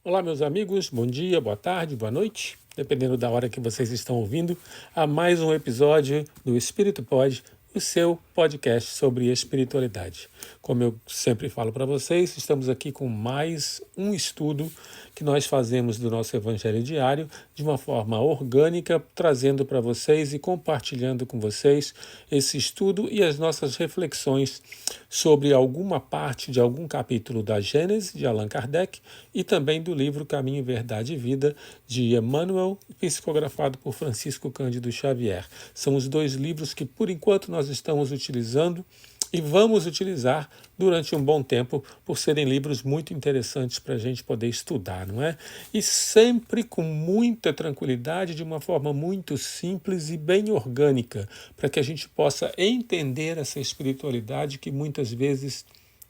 Olá, meus amigos, bom dia, boa tarde, boa noite, dependendo da hora que vocês estão ouvindo, a mais um episódio do Espírito Pod, o seu podcast sobre espiritualidade. Como eu sempre falo para vocês, estamos aqui com mais um estudo que nós fazemos do nosso Evangelho diário de uma forma orgânica, trazendo para vocês e compartilhando com vocês esse estudo e as nossas reflexões sobre alguma parte de algum capítulo da Gênese, de Allan Kardec, e também do livro Caminho, Verdade e Vida, de Emmanuel, psicografado por Francisco Cândido Xavier. São os dois livros que, por enquanto, nós estamos utilizando e vamos utilizar durante um bom tempo, por serem livros muito interessantes para a gente poder estudar, não é? E sempre com muita tranquilidade, de uma forma muito simples e bem orgânica, para que a gente possa entender essa espiritualidade que muitas vezes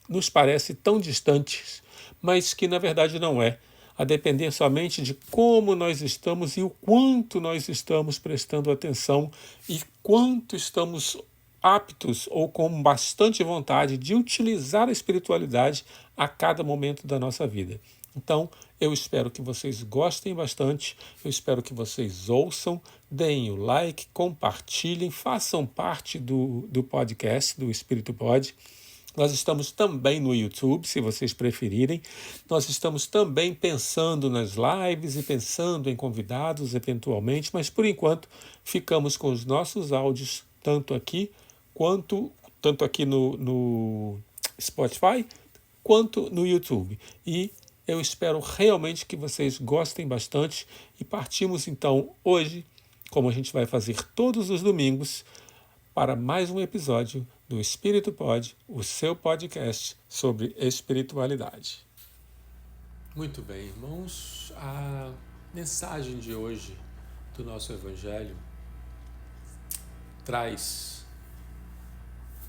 nos parece tão distante, mas que na verdade não é. A depender somente de como nós estamos e o quanto nós estamos prestando atenção e quanto estamos aptos ou com bastante vontade de utilizar a espiritualidade a cada momento da nossa vida. Então, eu espero que vocês gostem bastante, eu espero que vocês ouçam, deem o like, compartilhem, façam parte do podcast, do Espírito Pod. Nós estamos também no YouTube, se vocês preferirem. Nós estamos também pensando nas lives e pensando em convidados, eventualmente, mas por enquanto ficamos com os nossos áudios, tanto aqui no Spotify, quanto no YouTube. E eu espero realmente que vocês gostem bastante e partimos então hoje, como a gente vai fazer todos os domingos, para mais um episódio do Espírito Pod, o seu podcast sobre espiritualidade. Muito bem, irmãos, a mensagem de hoje do nosso Evangelho traz,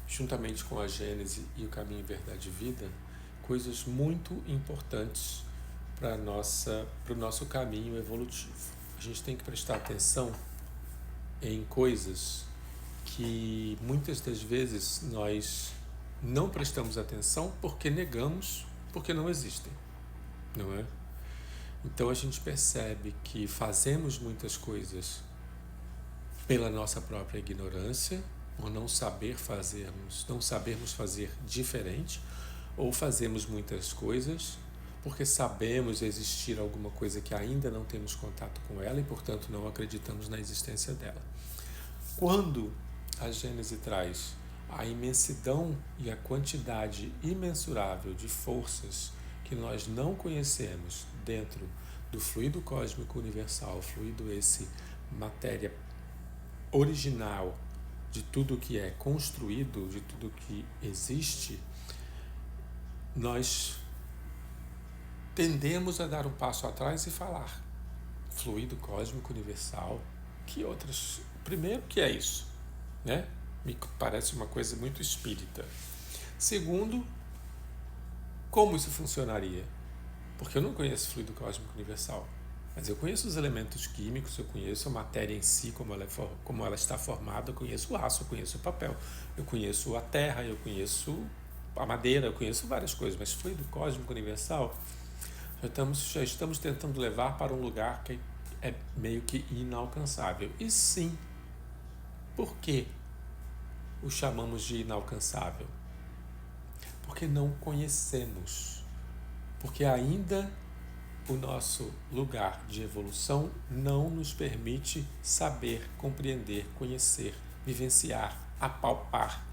juntamente com a Gênese e o Caminho, Verdade e Vida, coisas muito importantes para o nosso caminho evolutivo. A gente tem que prestar atenção em coisas que muitas das vezes nós não prestamos atenção porque negamos, porque não existem, não é? Então a gente percebe que fazemos muitas coisas pela nossa própria ignorância, ou não sabermos fazer diferente, ou fazemos muitas coisas porque sabemos existir alguma coisa que ainda não temos contato com ela e, portanto, não acreditamos na existência dela. Quando a Gênese traz a imensidão e a quantidade imensurável de forças que nós não conhecemos dentro do fluido cósmico universal, fluido esse matéria original de tudo que é construído, de tudo que existe, nós tendemos a dar um passo atrás e falar: fluido cósmico universal, que outras... Primeiro, que é isso, né? Me parece uma coisa muito espírita. Segundo, como isso funcionaria? Porque eu não conheço fluido cósmico universal, mas eu conheço os elementos químicos, eu conheço a matéria em si, como ela está formada, eu conheço o aço, eu conheço o papel, eu conheço a terra, eu conheço a madeira, eu conheço várias coisas, mas fluido cósmico universal já estamos tentando levar para um lugar que é meio que inalcançável. E sim, por que o chamamos de inalcançável? Porque não conhecemos. Porque ainda o nosso lugar de evolução não nos permite saber, compreender, conhecer, vivenciar, apalpar,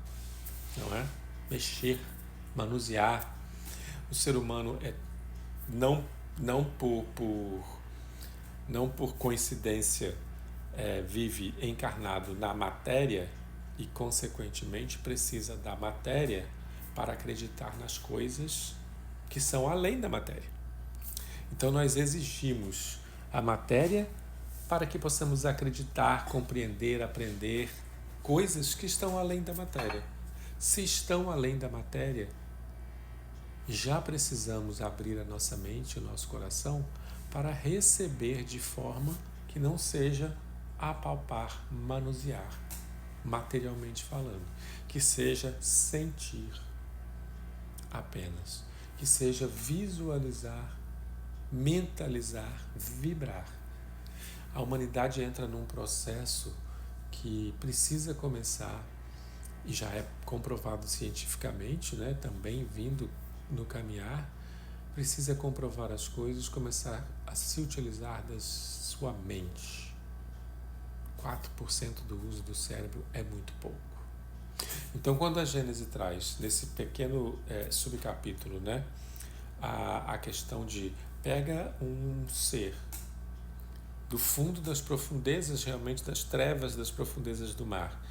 não é? Mexer, manusear. O ser humano não por coincidência vive encarnado na matéria e, consequentemente, precisa da matéria para acreditar nas coisas que são além da matéria. Então, nós exigimos a matéria para que possamos acreditar, compreender, aprender coisas que estão além da matéria. Se estão além da matéria, já precisamos abrir a nossa mente, o nosso coração, para receber de forma que não seja apalpar, manusear, materialmente falando, que seja sentir apenas, que seja visualizar mentalizar, vibrar. A humanidade entra num processo que precisa começar, e já é comprovado cientificamente, né, também vindo no caminhar, precisa comprovar as coisas, começar a se utilizar da sua mente. 4% do uso do cérebro é muito pouco. Então, quando a Gênese traz, nesse pequeno subcapítulo, né, a questão de pega um ser do fundo das profundezas, realmente das trevas das profundezas do mar,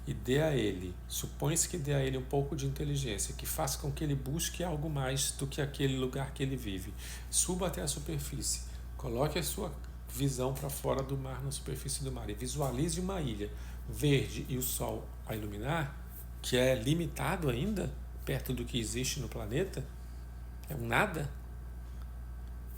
e dê a ele, supõe-se que dê a ele um pouco de inteligência, que faça com que ele busque algo mais do que aquele lugar que ele vive. Suba até a superfície, coloque a sua visão para fora do mar, na superfície do mar, e visualize uma ilha verde e o sol a iluminar, que é limitado ainda, perto do que existe no planeta, é um nada.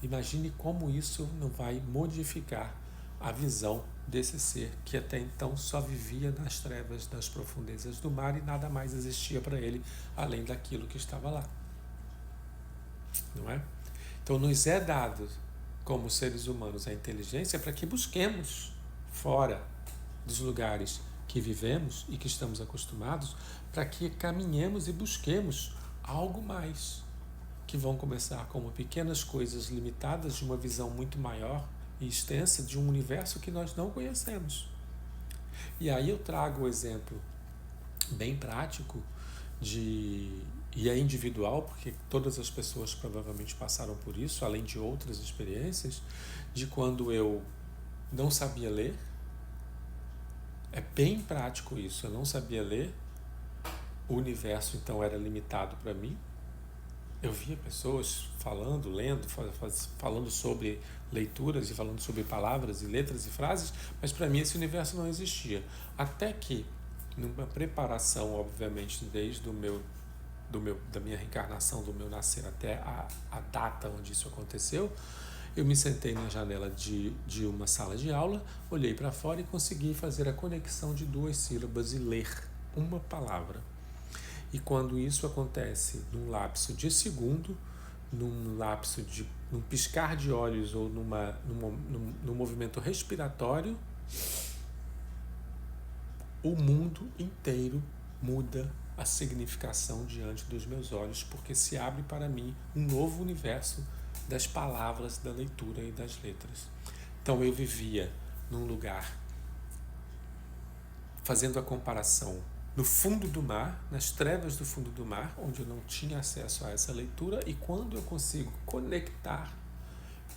Imagine como isso não vai modificar a visão desse ser que até então só vivia nas trevas das profundezas do mar e nada mais existia para ele além daquilo que estava lá. Não é? Então nos é dado, como seres humanos, a inteligência para que busquemos fora dos lugares que vivemos e que estamos acostumados, para que caminhemos e busquemos algo mais, que vão começar como pequenas coisas limitadas de uma visão muito maior e extensa de um universo que nós não conhecemos. E aí eu trago o exemplo bem prático e é individual, porque todas as pessoas provavelmente passaram por isso, além de outras experiências, de quando eu não sabia ler. É bem prático isso, eu não sabia ler, o universo então era limitado para mim. Eu via pessoas falando, lendo, falando sobre leituras e falando sobre palavras e letras e frases, mas para mim esse universo não existia. Até que, numa preparação, obviamente, desde da minha reencarnação, do meu nascer até a data onde isso aconteceu, eu me sentei na janela de uma sala de aula, olhei para fora e consegui fazer a conexão de 2 sílabas e ler uma palavra. E quando isso acontece num lapso de segundo, num piscar de olhos ou num movimento respiratório, o mundo inteiro muda a significação diante dos meus olhos, porque se abre para mim um novo universo das palavras, da leitura e das letras. Então eu vivia num lugar, fazendo a comparação, no fundo do mar, nas trevas do fundo do mar, onde eu não tinha acesso a essa leitura, e quando eu consigo conectar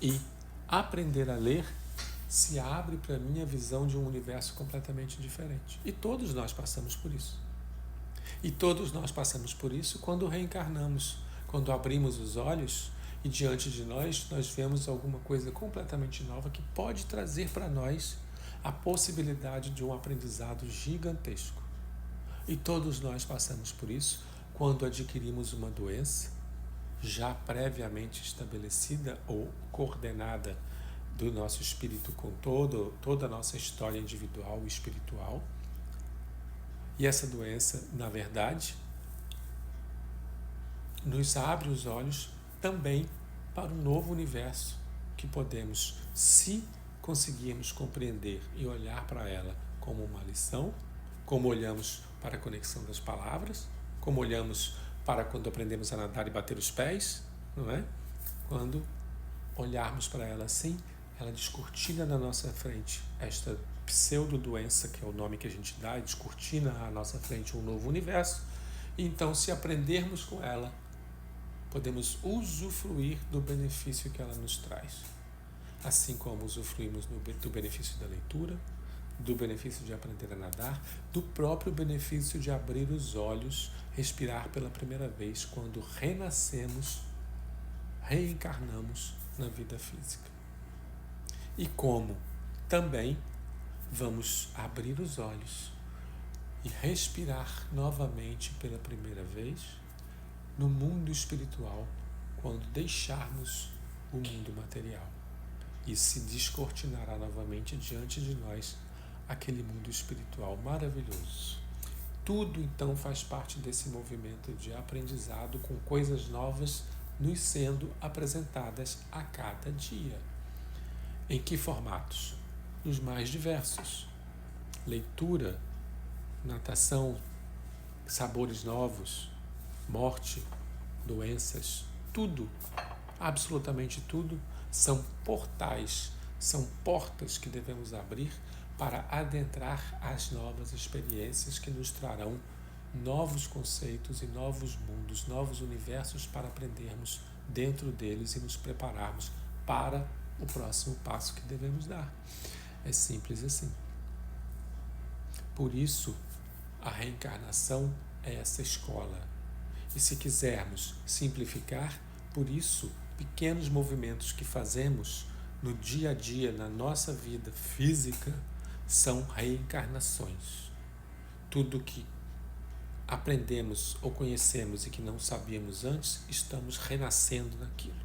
e aprender a ler, se abre para mim a visão de um universo completamente diferente. E todos nós passamos por isso. E todos nós passamos por isso quando reencarnamos, quando abrimos os olhos e diante de nós vemos alguma coisa completamente nova que pode trazer para nós a possibilidade de um aprendizado gigantesco. E todos nós passamos por isso quando adquirimos uma doença já previamente estabelecida ou coordenada do nosso espírito com toda a nossa história individual e espiritual. E essa doença, na verdade, nos abre os olhos também para um novo universo que podemos, se conseguirmos compreender e olhar para ela como uma lição, como olhamos para a conexão das palavras, como olhamos para quando aprendemos a nadar e bater os pés, não é? Quando olharmos para ela assim, ela descortina na nossa frente esta pseudo-doença, que é o nome que a gente dá, descortina à nossa frente um novo universo, e então, se aprendermos com ela, podemos usufruir do benefício que ela nos traz. Assim como usufruímos do benefício da leitura, do benefício de aprender a nadar, do próprio benefício de abrir os olhos, respirar pela primeira vez quando renascemos, reencarnamos na vida física. E como também vamos abrir os olhos e respirar novamente pela primeira vez no mundo espiritual quando deixarmos o mundo material. E se descortinará novamente diante de nós aquele mundo espiritual maravilhoso. Tudo então faz parte desse movimento de aprendizado com coisas novas nos sendo apresentadas a cada dia. Em que formatos? Os mais diversos. Leitura, natação, sabores novos, morte, doenças, tudo, absolutamente tudo, são portais, são portas que devemos abrir para adentrar as novas experiências que nos trarão novos conceitos e novos mundos, novos universos para aprendermos dentro deles e nos prepararmos para o próximo passo que devemos dar. É simples assim. Por isso, a reencarnação é essa escola. E se quisermos simplificar, por isso, pequenos movimentos que fazemos no dia a dia, na nossa vida física, são reencarnações. Tudo que aprendemos ou conhecemos e que não sabíamos antes, estamos renascendo naquilo.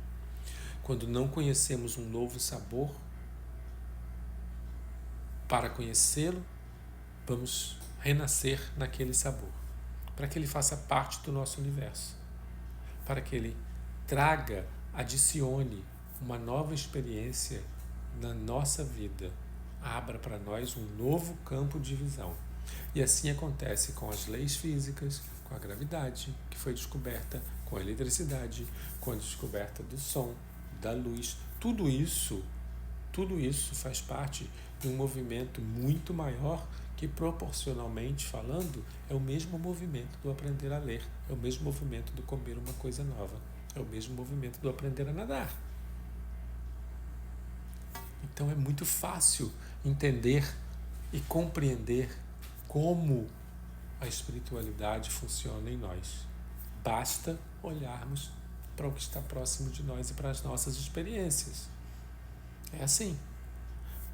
Quando não conhecemos um novo sabor, para conhecê-lo, vamos renascer naquele sabor, para que ele faça parte do nosso universo, para que ele traga, adicione uma nova experiência na nossa vida, abra para nós um novo campo de visão. E assim acontece com as leis físicas, com a gravidade que foi descoberta, com a eletricidade, com a descoberta do som, da luz. Tudo isso faz parte de um movimento muito maior que, proporcionalmente falando, é o mesmo movimento do aprender a ler, é o mesmo movimento do comer uma coisa nova, é o mesmo movimento do aprender a nadar. Então é muito fácil entender e compreender como a espiritualidade funciona em nós. Basta olharmos para o que está próximo de nós e para as nossas experiências. É assim.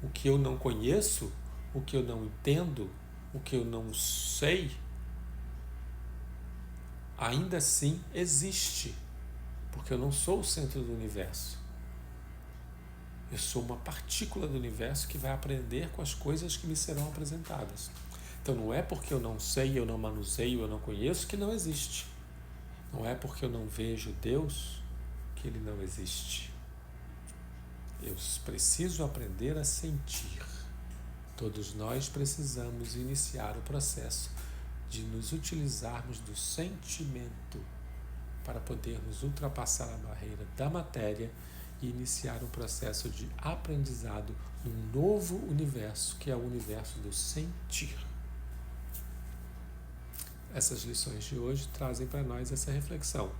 O que eu não conheço, o que eu não entendo, o que eu não sei, ainda assim existe, porque eu não sou o centro do universo. Eu sou uma partícula do universo que vai aprender com as coisas que me serão apresentadas. Então não é porque eu não sei, eu não manuseio, eu não conheço que não existe. Não é porque eu não vejo Deus que ele não existe. Eu preciso aprender a sentir. Todos nós precisamos iniciar o processo de nos utilizarmos do sentimento para podermos ultrapassar a barreira da matéria e iniciar um processo de aprendizado num novo universo, que é o universo do sentir. Essas lições de hoje trazem para nós essa reflexão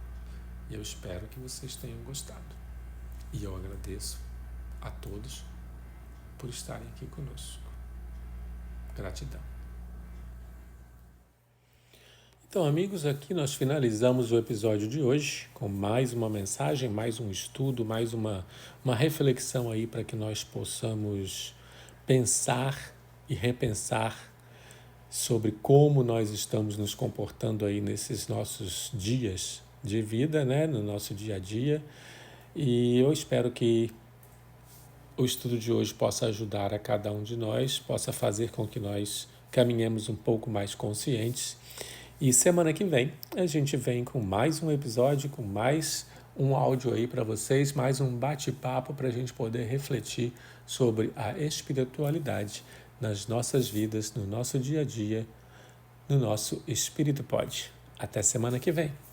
e eu espero que vocês tenham gostado. E eu agradeço a todos por estarem aqui conosco. Gratidão. Então, amigos, aqui nós finalizamos o episódio de hoje com mais uma mensagem, mais um estudo, mais uma reflexão aí para que nós possamos pensar e repensar sobre como nós estamos nos comportando aí nesses nossos dias de vida, né, no nosso dia a dia. E eu espero que o estudo de hoje possa ajudar a cada um de nós, possa fazer com que nós caminhemos um pouco mais conscientes. E semana que vem a gente vem com mais um episódio, com mais um áudio aí para vocês, mais um bate-papo para a gente poder refletir sobre a espiritualidade nas nossas vidas, no nosso dia a dia, no nosso Espírito Pod. Até semana que vem.